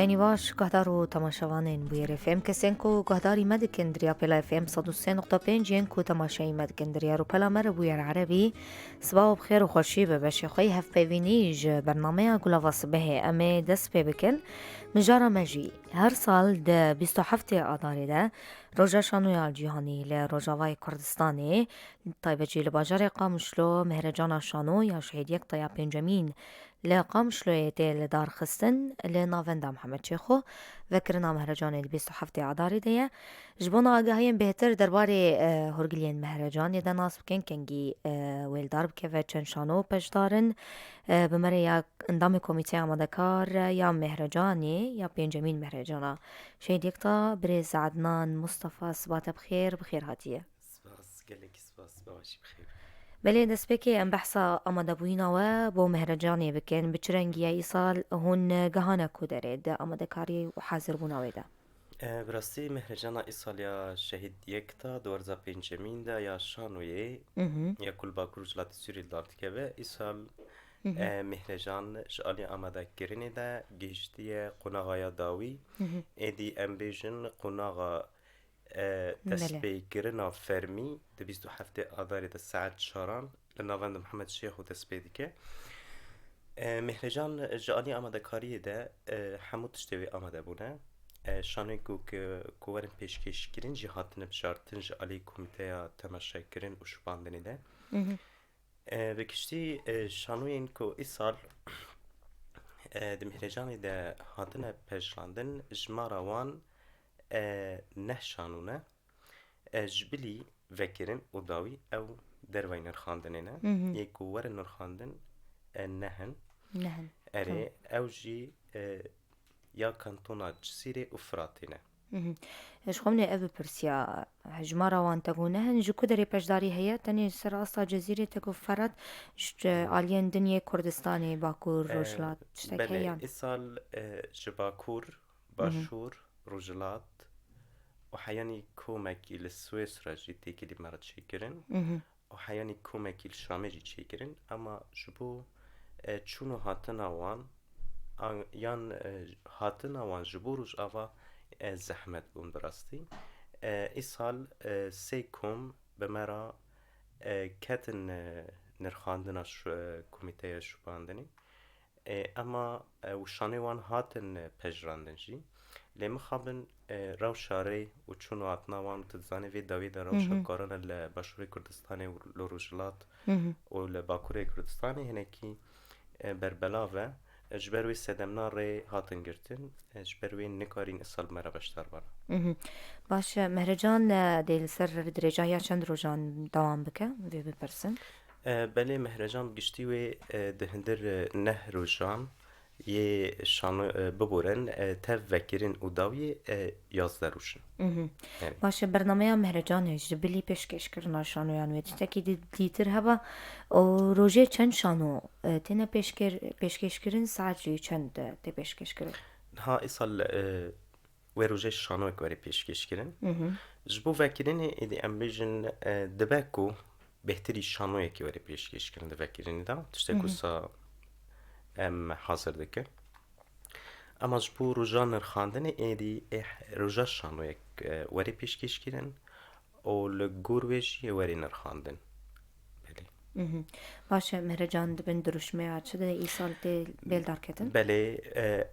سيني باش قهدارو تماشاوانين بوير اف ام كسنكو قهداري مدكندريا بلا اف ام 103.5 جنكو تماشاي مدكندريا رو بلا مر بوير عربي صباح بخير وخوشي بباشي خوي هف بيفينيج برنامج قلوا صباحي امي دس بيبكن مجارة مجي هر سال ده 27 آذار ده روجا شانویا جیهانی لروجاوای کردستانی طیبه جی لباجر قامشلو مهرجان شانو یا شهید یک طیا پنجمین لقامشلو یتی لدار خستن لناوندا محمد شیخو وکرنا مهرجان 27 آذار ده جبونا آگاهیم بهتر درباره هرگلین مهرجان یده ناس بکن کنگی ویل دارب که و چند شانو پشدارن بمره یا اندام کمیته آماده کار یا مهرجانی یا پنجمین مهرجانا شهید یکتا برز عدنان مصطفى صباح بخير هاتیه سپاس گلکی سپاس باشی بخیر. بله دست بکی ام بحثا آماده بوینا و با مهرجانی بکن بچرنگی ای سال هون گهانه کدره ده آماده کاری و حاضر بوناوی ده براستی مهرجان ایسالیا شهید یکتا 2005 ده یا شانویه یا کل باکور جلات سوری دارد که به ایسال مهرجان شالی آماده کرنی ده گشتی قناغای داوی ایدی امبیجن قناغا تسبیح کرنا فرمی ده 27 آذار ده ساعت شاران لناوند محمد شیخ و تسبیح دیگه مهرجان جالی آماده کاری ده همو تشتوی آماده بونه شانوی که ورن پیشکش کرین جهاتن بشارتن جالی کمیته تماشا کرین و شباندنی ده بکشتی شانوی این که ای سال ده مهرجانی ده هاتن پیشلاندن جمارا وان نه شانونه جبلی وکرین و داوی او دروی نرخاندنه نه یکو ورن نرخاندن نهن اره او جی یا کانتونا جسیره و فراتینه اش خمني أبي برسيا هجمارة وان تقولنهن جو كدري بجداري هي تاني سر أصلا جزيرة تكو فرد عاليين دنيا كردستاني باكور روجلات تشتك بله هيان ایسال جباکور باشور روجلات و حیانی کومکی لسویسرا جی تیکی لی مرد شکرن و حیانی کومکی لشامه جی شکرن اما جبو چونو هاتنا وان یان هاتنا وان جبو روش آوا زحمت بون براستی ای سال سی کوم بمرا کتن نرخاندنا کمیته شباندنی اما وشانه وان هاتن پجراندن جی لیم خابن رو شاره و چونو آتنا وان تزانه وی داوید روشا کارن لباشوری کردستانی و لروجلات و لباکوری کردستانی هنکی بربلاوه جبروی سدمنا ری هاتن گرتن جبروی نکارین اصال مرا بشتر بارا باش مهرجان ديل سر درجة هيا چند روجان دوام بك في بپرسن بله مهرجان گشتی و دهندر نه روجان یه شانو ببورن تف وکرین و داوی 11 روشن باش برنامه مهرجان جبلی پیشکش کرنا شانو یعنی تکی دیتر هوا و روژه چند شانو تینا پیشکش کرن ساعت جی چند تی پیشکش کرن ها ایسال و روژه شانو اکواری پیشکش کرن جبو وکرین ایدی امبیجن دبکو بهتری شانو اکواری پیشکش کرن دبکرین دا تشتکو سا حاضر دکه اما جبو روژا نرخاندن ایدی روژا شانو یک وری پیشکش کرن و لگور ویجی وری نرخاندن بله باشه مهرجان دبن دروشمه چه ده ای سال ده بیل دار کتن؟ بله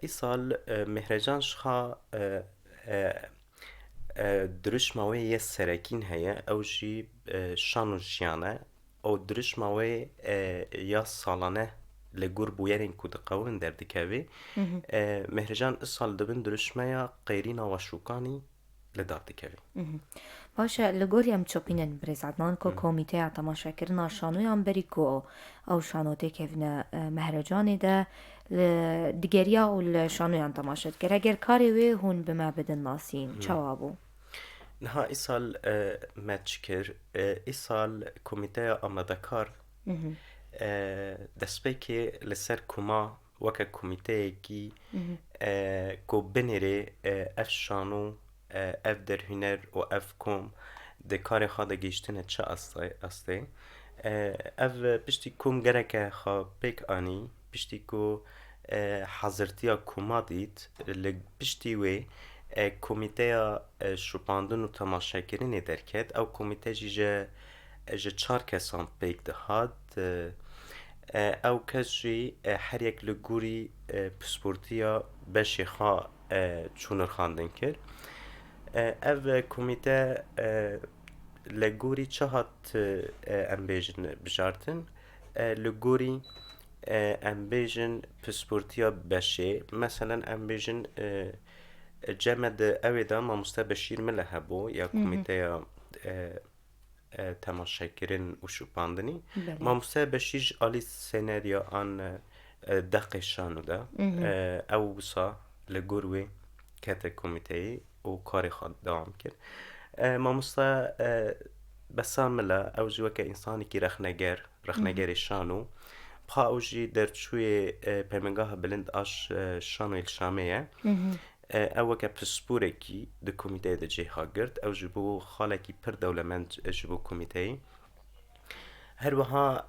ای سال مهرجان شخا دروشمه یه سرکین هیا او جی شانو جیانه او دروشمه یا سالانه لگور بویرین کود قوان در دکوی مهرجان سال دبن درشمه قیرین و شوکانی لدار دکوی باشه لگوری هم چوپینن برز عدنان که کمیته تماشا کرنا شانوی هم بری که او شانو دکوینه مهرجانی ده دیگریا و شانوی هم تماشا کرد اگر کاری وی هون به معبد ناسین چوابو نها ای سال مچکر ای سال کمیته آماده کار دست که لسر کما وکه کمیته کی کو بنره اف شانو اف در هنر و اف کم ده کار خواهد گیشتنه چه استه اف پشتی کم گره که خواه پیک آنی پشتی که حەزرتیا کومادیت لە پشتی وێ کۆمیتەیە شوپاندن و تەماشاکردنê derket ew komîte jî ji 4 kesan pêk dihat ew kes jî her yek li gorî pisportiya beşê xwe çûnirxandin kir ev komîte li gorî çi hat em bêjin bijartin li gorî em bêjin pisportiya beşê meselen em bêjin ceme di evê de mamoste Beşîr Mile hebû ya komîteya temaşakirin û şûpandinî mamoste Beşîr ji alî senaryoan deqê şanû de ew wisa li gor wê kete komîteyê û karê xwe dewam kir mamoste Besa Mile ew jî weke însanekî rexnegerê şanû pa ew jî derçûyê peymengaha bilind a şanûyê li Şamê ye ew weke pisporekî di komîteyê de cêha girt ew ji bo xalekî pir dewlemend ji bo komîteyê her wiha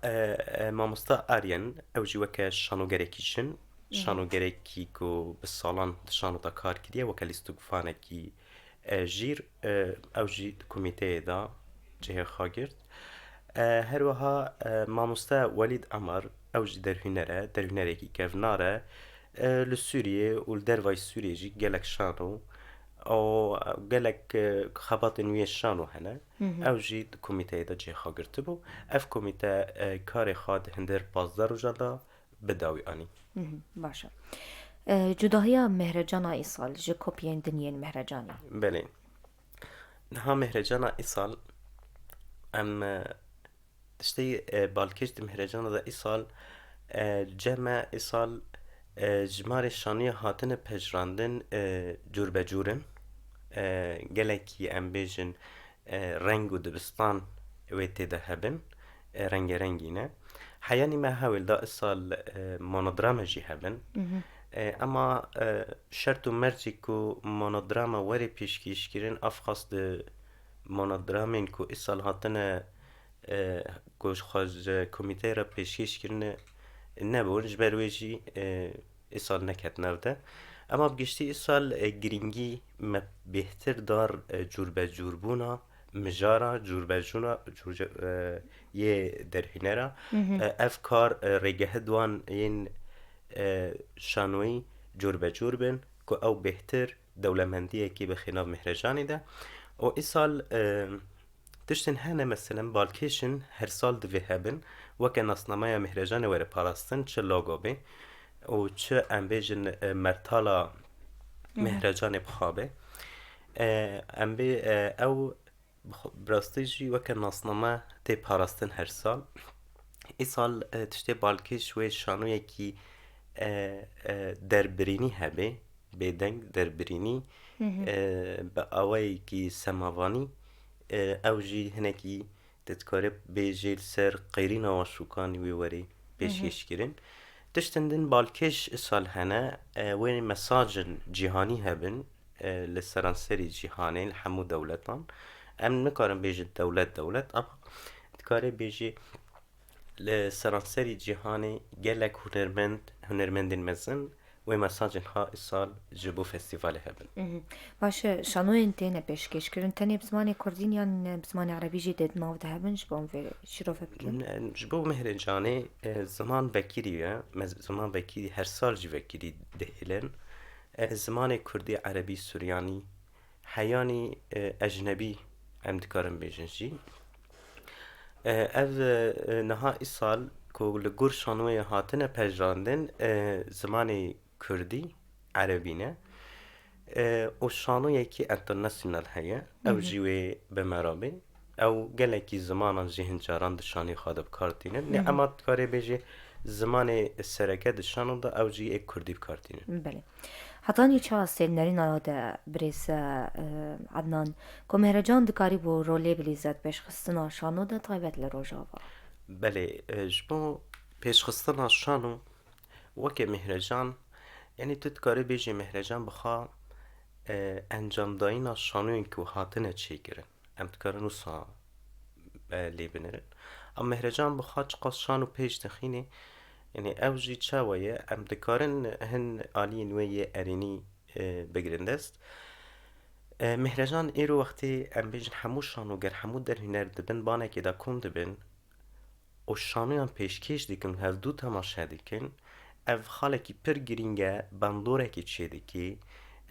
mamoste Aryen ew jî weke şanogerekî şin şanogerekî ku bi salan di şano de kar kiriye weke lîstokfanekî jîr ew jî di komîteyê de cêha girt her wiha mamoste Welîd Emar ew jî derhûnerekî kevnar e li Sûriyê û li dervayê Sûriyê jî gelek şano û gelek xebatên wê şano hene ew jî di komîteyê de cêha girtibû ev komîte karê xwe di hindir 15 rojan de bidawî anî baş e cudahiya Mehrecana îsal ji kopyên dinyên Mehrecanê belê niha Mehrecana îsal em tiştê balkêş di Mehrecana de îsal ceme îsal ji marê şanûyê hatine pejrandin cûrbecûrin gelekî em bêjin reng û dibistan wê tê de hebin rengerengî ne heyanî me hewil da îsal monodrama jî hebin ema şert û mercê ku monodrama werê pêşkêşkirin ev xas di monodramên ku îsal hatine ku xwe ji komîteyê re pêşkêşkirine nebûn ji ber wê jî îsal neketine ev de ema bi giştî îsal girîngî me bêhtir dar cûrbecûrbûna mijara cûrbecûna yê derhûnera ev kar rêgehe duan yên şanoyî cûrbecûr bin ku ew bêhtir dewlemendiyekî bixîne Mehrecanê de û îsal tiştên hene meselen balkêşin her sal divê hebin weke nasnameya Mehrecanê were parastin çi logo bê û çi em bêjin mertala Mehrecanê bixwabe em bê ew bi rastî jî weke nasname tê parastin her sal îsal tiştê balkêş wê şanoyekî derbirînî hebe bêdeng derbirînî bi awayekî semavanî ew jî hinekî te dikare bêjê li ser qeyrîna waşûkanî wê werê pêşkêşkirin tiştên din balkêş îsal hene wê mesajên cîhanî hebin li seranserî cîhanê li hemû dewletan em nikarin bêjin dewlet ama dikare bêjî li seranserî cîhanê gelek hunermendên mezin wê mesajên xwe îsal ji bo festîvalê hebin baş şanoyên têne pêşkêşkirin tenê bi zimanê Kurdîn yan bi zimanê Erebî jî dê di nav de hebin ji bo em vê şîrove bikin ji bo Mehrecanê ziman vekirî ye ziman vekirî her sal jî vekirî dihêlin zimanê Kurdî Erebî Suryanî heyanî ecnebî em dikarin bêjin jî ev niha îsal ku li gor şanoyê hatine pejrandin zimanê Kurdî Erebî ne û şanoyekî internasyonal heye ew jî wê bimerabê ew gelekî zimanan jî hin caran di şanê xwe de bikartînin ema dikarê bêjê zimanê sereke di şano de ew jî ê Kurdî bikartînin belê hetanî çawa sêlnerîna de birêz Ednan ku Mehrecan dikarî bo rolê bilîzet pêşxistina şano de taybet li Rojava belê ji bo pêşxistina şano weke Mehrecan yanî tu dikarî bêjî Mehrecan bixa encamdayîna şanoyên ku hatine çêkirin em dikarin wisa lê binirin em Mehrecan bixa çiqas şano pêş dixînê یعنی او جی چاویه ام دکارن هن آلی نوی ارینی بگرند است. مهرجان ایرو وقتی ام بیجن همو شانو گر همو در هنر دبن بانه که دا کن دبن و شانویان پیشکش دیکن هف دو تماشا دیکن اف خاله کی پر گرینگه باندوره کی چه دیکی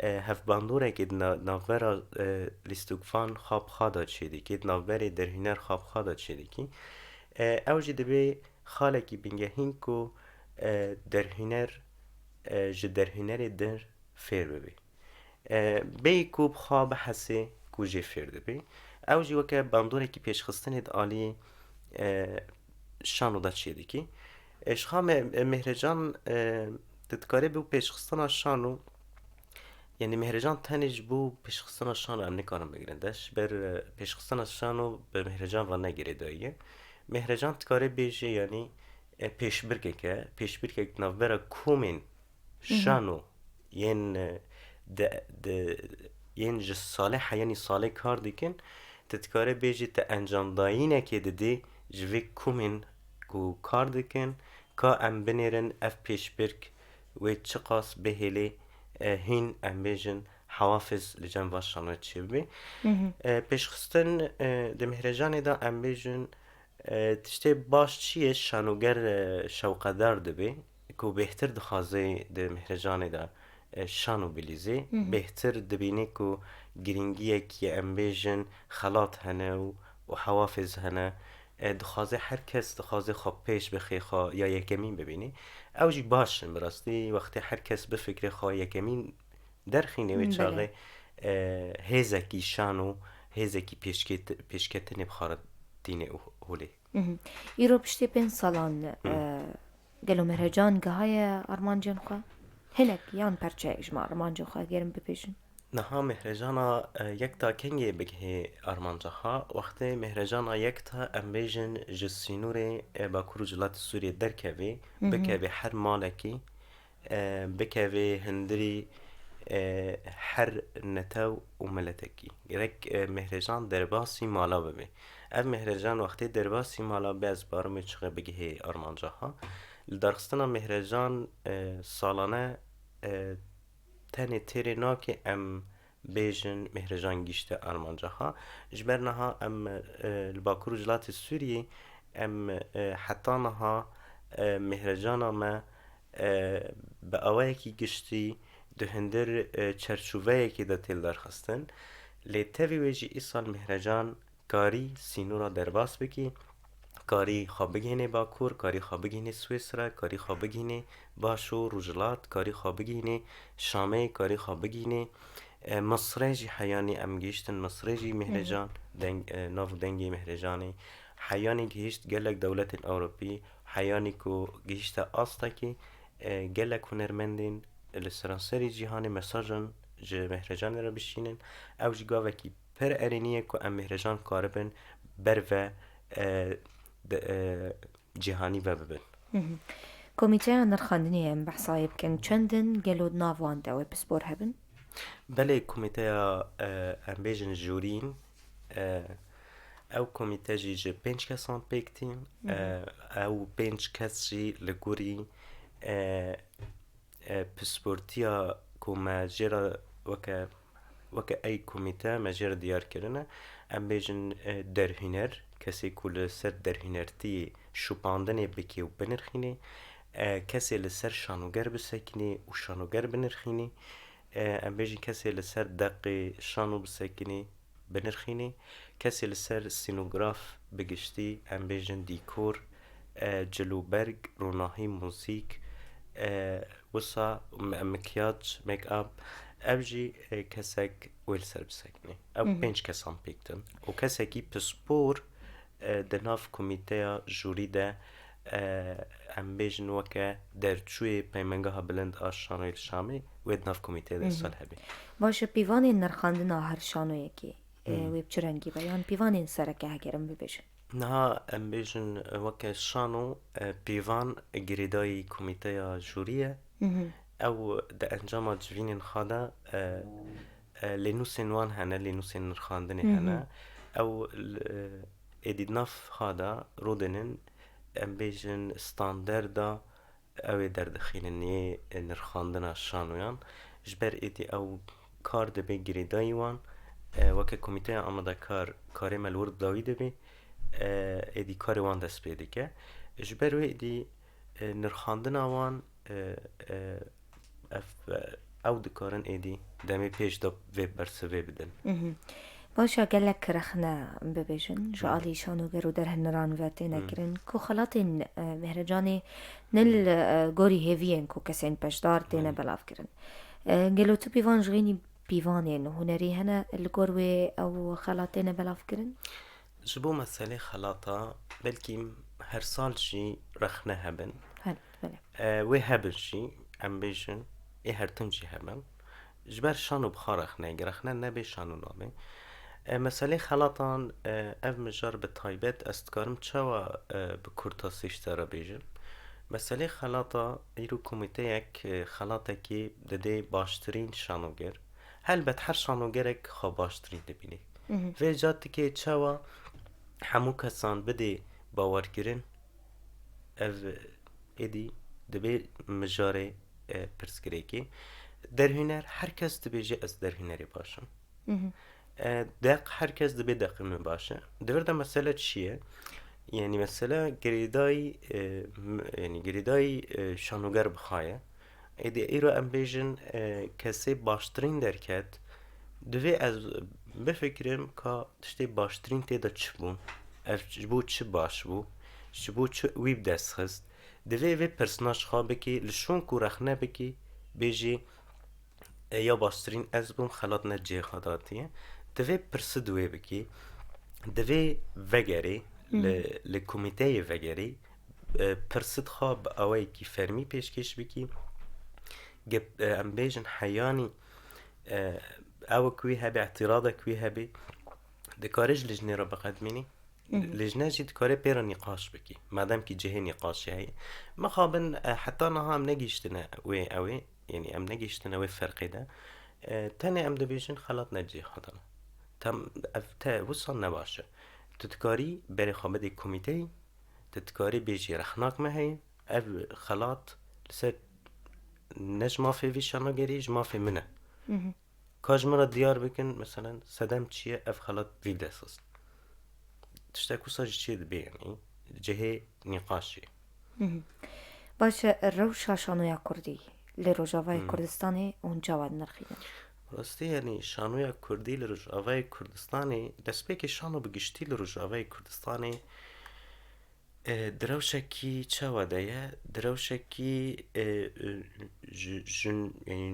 هف باندوره کی ناورا لیستوکفان خواب خوادا چه دیکی ناوری در هنر خواب خوادا چه دیکی او جی دبی خاله کی بینگه هینکو در هنر در هنر در فیر ببی بی کوب خواب حسی کو جی فیر دبی او جی وکه باندوره کی پیش خستنید آلی شانو دا چیه دیکی اشخام مهرجان تدکاره بو پیشخستان شانو یعنی مهرجان تنج بو پیشخستان شانو ام نکارم بگیرندش بر پیشخستان شانو به مهرجان و نگیره داییه مهرجان تدکاره بیجه یعنی پیش برگه نوبره کومین شانو ین جه صالح یعنی صالح کار دیکن تدکاره بیجه تا انجام دایینه که دیده جوی کومین کو کار دکن که ام بنیرن اف پیش برگ و چقاس بهلی هین ام بیجن حوافظ لجن واشانو چی بی پیش خستن ده مهرجان دا ام بیجن تشتی باش چیه شانوگر شوقدار دبی که بهتر دخوازه ده مهرجان دا شانو بلیزی بهتر دبینی که گرینگیه که ام بیجن خلاط هنه و حوافظ هنه دخوازه هر کس دخوازه خواب پیش بخی خواه یا یکمین ببینی او جی باشن براستی وقتی هر کس بفکر خواه یکمین درخینه و چاقه هیزکی شانو هیزکی پیشکتنی بخارد دینه هولی ایرو پشتی 5 سالان گلو مهرجان گهای ارمانجان خواه هنک یان پرچه اجماع ارمانجان خواه گرم بپیشن نها مهرجانا یک تا کنگی بگه ارمانجاها وقتی مهرجانا یک تا امبیجن جسینور باکورو جلات سوریه درکوی بکوی هر مالکی بکوی هندری هر نتو و ملتکی گرک مهرجان درباسی مالا ببی اف مهرجان وقتی درباسی مالا بی از بارمی چقه بگه ارمانجاها لدرخستان مهرجان سالانه تنی تیری ناکی ام بیجن مهرجان گیشته ارمانجاها جبرنها ام الباکورو جلات سوریه ام حتی نها مهرجانا ما به اوه کی گشتی ده هندر چرچووه کی ده تیل درخستن لی تاوی ویجی ای سال مهرجان کاری سینورا درباس بکی کاری خواب بگینه باکور کاری خواب بگینه سویسرا کاری خواب بگینه باشو روجلات کاری خواب بگینه شامه کاری خواب بگینه مصرجی حیانی ام گیشتن مصرجی مهرجان ناف دنگی مهرجانی حیانی گیشت گلک دولت اوروپی حیانی کو گیشت آستا کی گلک هنرمندین لسرانسری جهانی مساجن جه مهرجان را بشینن او جی گاوه کی پر ارینیه که ام مهرجان کاربن بر و جهانی و ببن کمیته نرخاندنی ام بحثای بکن چندن گلود ناوان داوی پسپور هبن؟ بله کمیته ام بیجن جورین او کمیته جی 5 کسان پیکتین او 5 کس جی لگوری پسپورتیا که مجرد وکه ای کمیته مجرد دیار کرنه ام بیجن در هنر کسی که سر در هنرتی شپاندنه بکی و بنرخینه کسی لسر شانوگر بسکنه و شانوگر بنرخینه ام بیجن کسی لسر دق شانو بسکنه بنرخینه کسی لسر سینوگراف بگشتی ام بیجن دیکور جلوبرگ روناهی موزیک وسا مکیاج میک اپ اوجی کسک ویل سر بسکنه او 5 کسان پیکتن و کسکی پسپور دناف کمیته جوری ده ام بیجن وکه درچوی پیمنگاه بلند آشانوی شامی و دناف کمیته ده سال هبی باشه پیوانی نرخاندن هر شانو یکی وی بچرنگی بیان پیوانی سرکه هگرم ببیشن نه ام بیجن وکه شانو پیوان گریدای کمیته جوریه او ده انجام جوینین خواده لنوسین وان هنه لنوسین نرخاندنی هنه او ادید ناف خواده رودنن ام بیجن ستاندردا او دردخیننی نرخاندنا شانویان جبر ایدی او کار دبی گریدای وان وکه کمیته آماده کار ملورد داوی دبی ایدی کار وان دست پیدا که جبر ایدی نرخاندنا وان او دکارن ایدی دمی پیش دا وی برسوی بدن باشا قالك رخنا ببيجن جعلي شانو قرو در هنران واتينا كرن كو خلاطين مهرجاني نل قوري هيفين كو كسين بشدار تينا بلاف كرن قالو تو بيوان جغيني بيوانين هنري هنا القروي او خلاطين بلاف كرن جبو مسئله خلاطه بلکی هر سال شي رخنا هبن هلا بلا وی هبن شي ام بیجن ای هر تنجي هبن جبر شانو بخارخ نگرخنا نبی شانو نامه مسئله خلاطان اف مجار به تایبت استکارم چوا بکورتاسیش ترا بیجن مسئله خلاطه ایرو کمیته یک خلاطه که دده باشترین شانوگر هلبت هر شانوگرک خواه باشترین دبینه و جاتی که چوا همو کسان بده باور کرن اف ایدی دبی مجاره پرسکره که در هنر هر کس دبی جه از در هنری باشم دق هر کس دبی دقیمه باشه دورده مسئله چیه؟ یعنی مثلا گریدای شانوگر بخواه ایدی ایرو ام بیجن کسی باشترین درکت دوی از بفکرم که تشتی باشترین تیدا چه بون بو چه باش بو بو چه ویب دست خست دوی پرسناش خواه بکی لشون کو رخنه بکی بیجی یا باشترین از بوم خلات نجه خداتیه دوی پرسدوی بکی دوی وگری لکومیته وگری پرسد خواب اوی کی فرمی پیشکش بکی ام بیجن حیانی او کوی هبی اعتراض کوی هبی دکارج لجنه را بقدمینی لجنه جی دکاره پیرا نقاش بکی مادام کی جهه نقاشی هی مخابن حتی نها ام نگیشتنه وی اوی یعنی ام نگیشتنه وی فرقی ده تاني ام دبیجن خلات نجی خدانه تم تا وصل نباشه تتکاری بری خوابه کمیته تتکاری بیجی رخناک مهی اف خلات لسر نج مافی ویشانا گریج مافی منه کاج مرا دیار بکن مثلا صدم چیه اف خلات ویب دستست تشتاكو ساج چیه دبی یعنی جهه نقاشی باشه روشا شانویا کردی لروجاوای کردستانی اونجا ود نرخیدن راستی یعنی شانویا کردی لروجاوای کردستانی دست پیک شانو بگشتی لروجاوای کردستانی دروشکی چه ودایه دروشکی یعنی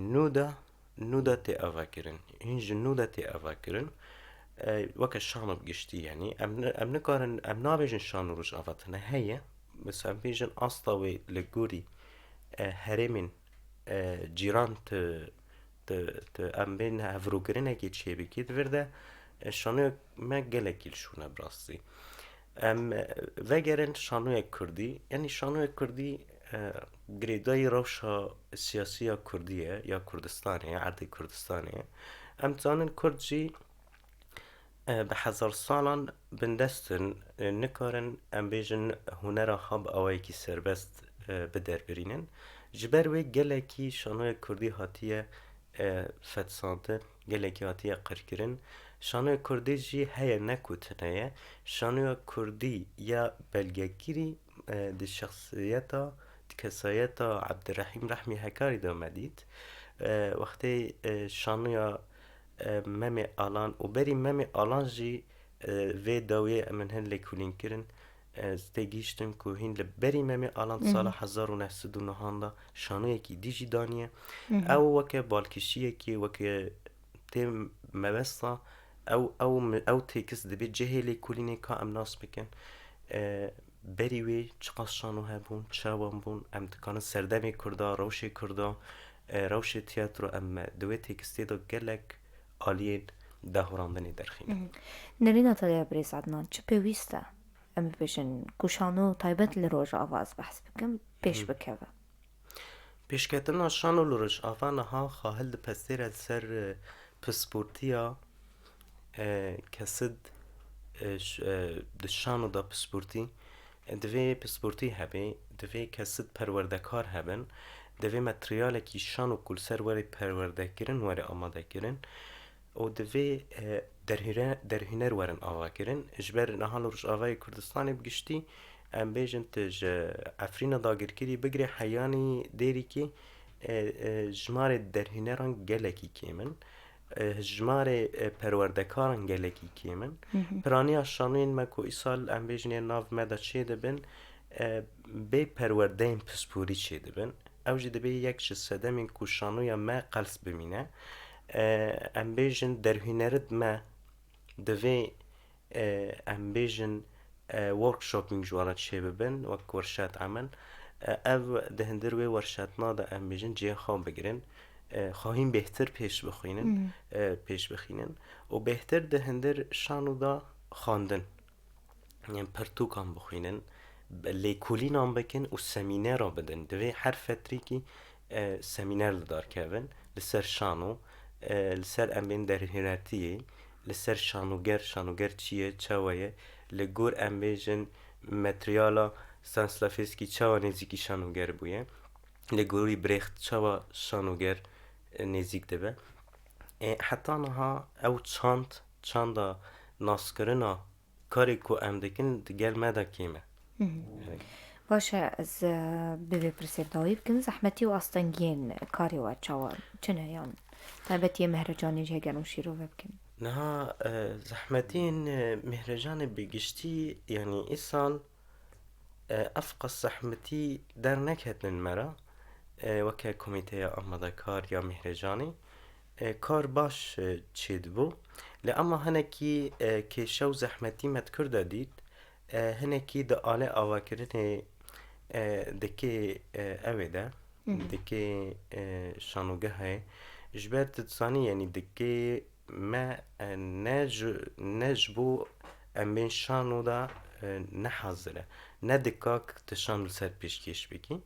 نودا تی اوه کرن این جنودا تی اوه کرن وکه شانو بگشتی یعنی ام نکارن ام نابیجن شانو روش آواتنه هیه بس ام بیجن اصلاوی لگوری هرمین جیران ام بین هفروگرینه که چیه بکید ورده شانو ما گلکیل شونه براستی ام وگرن شانوی کردی یعنی شانوی کردی گریدای روشا سیاسی کردیه یا کردستانیه عرضی کردستانیه ام تانن کرد جی به هزار سالان بندستن نکارن ام بیجن هنر خواب اوایی که سربست بدر برینن جبر وی گلکی شانوی کردی هاتیه فتسانده گلکی هاتیه قرکرن شانوی کردی جی هیا نکوتنه شانوی کردی یا بلگگیری دی شخصیتا دی کسایتا عبدالرحیم رحمی هکاری دو مدید وقتی شانوی ممی آلان و بری ممی آلان جی وی داوی من هن لیکولین کرن استگیشتن که هین لبری ممی آلان سال 1909 دا شانو یکی دیجی دانیه او وکه بالکشیه که وکه تیم مبستا او تیکس دبی جهه لیکولینی که ام ناس بکن بری وی چقاس شانو هبون چاوان بون ام دکانه سردمی کرده روشی کرده روشی تیاترو ام دوی تیکستی دا گلک آلیه دهوراندنی درخینه نرینا تالیا بریز عدنان چه پیویسته ام بشن کشانو تایبت لروج آواز بحث بکن پیش بکوه پیش کتن شانو لروج آوانه ها خواهل ده پسیر از سر پسپورتیا کسد ده شانو دا پسپورتی دوی پسپورتی هبه دوی کسید پروردکار هبن دوی متریال کی شان و کل سر وری پرورده کرن وری آماده کرن و دوی در هنر ورن آوا کرن اجبر نهان روش آوای کردستان بگشتی ام بیجن تج افرین داگر کری بگری حیانی دیری که جمار در هنران گلکی کیمن جمار پروردکاران گلکی کیمن پرانی شانوین مکو ایسال ام بیجن ناو مدا چه دبن به پروردین پسپوری چه دبن اوجی دبی یک جسده من کو شانویا ما قلس بمینه ام بیجن در هنرد ما دوی ام بیجن ورکشاپینگ جوانت چه ببن وک ورشات عمل او دهندر و ورشات نادا ام بیجن جه خواب بگیرن خواهیم بهتر پیش بخینن و بهتر دهندر شانو دا خواندن یعنی پرتوکان بخینن لیکولی نام بکن و سمینر را بدن دوی هر فتری که سمینر لدار کهون لسر شانو لسر ام بین در هنرتیه لسر شانوگر چیه چوایه لگور ام بیجن متریالا سانسلافیسکی چوا نزیکی شانوگر بویه لگوری برخت چوا شانوگر نزیک دبه حتی نها او چاندا ناسکرنا کاری که ام دکن دگل مدا کیمه باشه از ببی پرسیدایی بکن زحمتی و آستانگین کاری و چوار چنه یان تابتی مهرجانی جه گرم شیرو بکن نه زحمتين مهرجان بگشتی یعنی ایسال افقص زحمتی در نکهتن مرا وکه کمیته آماده کار یا مهرجانی کار باش چید بو لأما هنکی که شو زحمتی مت کرده دید هنکی دا آله آوا کرنه دکی اوه ده دکی شانوگه های جبر تتصانی یعنی دکی ما نجبو امین شانو دا نحضره ندکاک تشان سر پیشکش بکی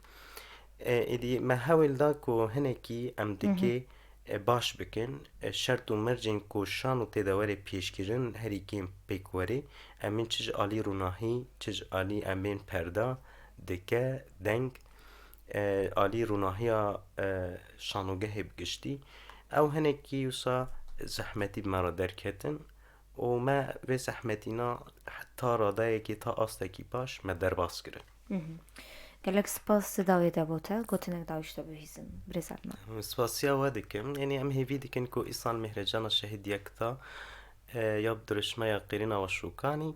ایدی ما هاول دا کو هنکی ام دکی باش بکن شرط و مرجن کو شانو تداوری پیشکرن هری کیم پیکوری امین چج آلی روناهی چج آلی امین پردا دکه دنگ آلی روناهی شانوگه بگشتی او هنکی یوسا زحمتی مرا درکتن و ما به زحمتینا حتی رادایی که تا آستکی باش ما در باز کرن گلک سپاس داوی دابوتا گوتنک داوشتا بهیزن برزادنا سپاسیا ودکم یعنی ام هیوی دکن که ایسان مهرجان شهید یکتا یا بدرشما یا قیرینا و شوکانی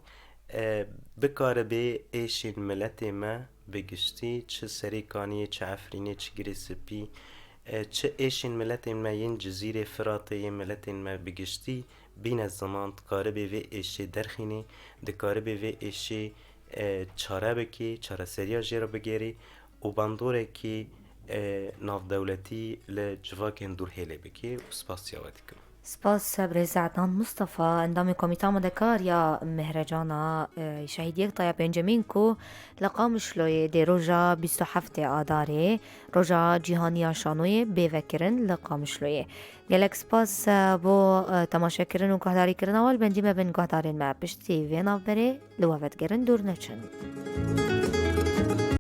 بکاره به ایشین ملت ما بگشتی چه سریکانی چه افرینی چه گریسپی چه ایشین ملت ما ین جزیره فراته ین ملت ما بگشتی بین از زمان کاره به وی ایشی درخینی دکاره به وی ایشی چاره بکی چاره سریا جیرا بگیری و باندوره که ناف دولتی لجواکن دور هیله بکی و سپاس یاوتی کن سپاس برزادان مصطفى اندام کمیته مدکار یا مهرجانا شهید یک طایب انجمین کو لقام شلوی دی روژا 27 آداره روژا جیهانی شانوی بیوکرن لقام شلوی گلک سپاس بو تماشا کرن و گهداری کرن اول بندیم بین گهدارین ما پشتی وینا بره لوافت گرن دور نچن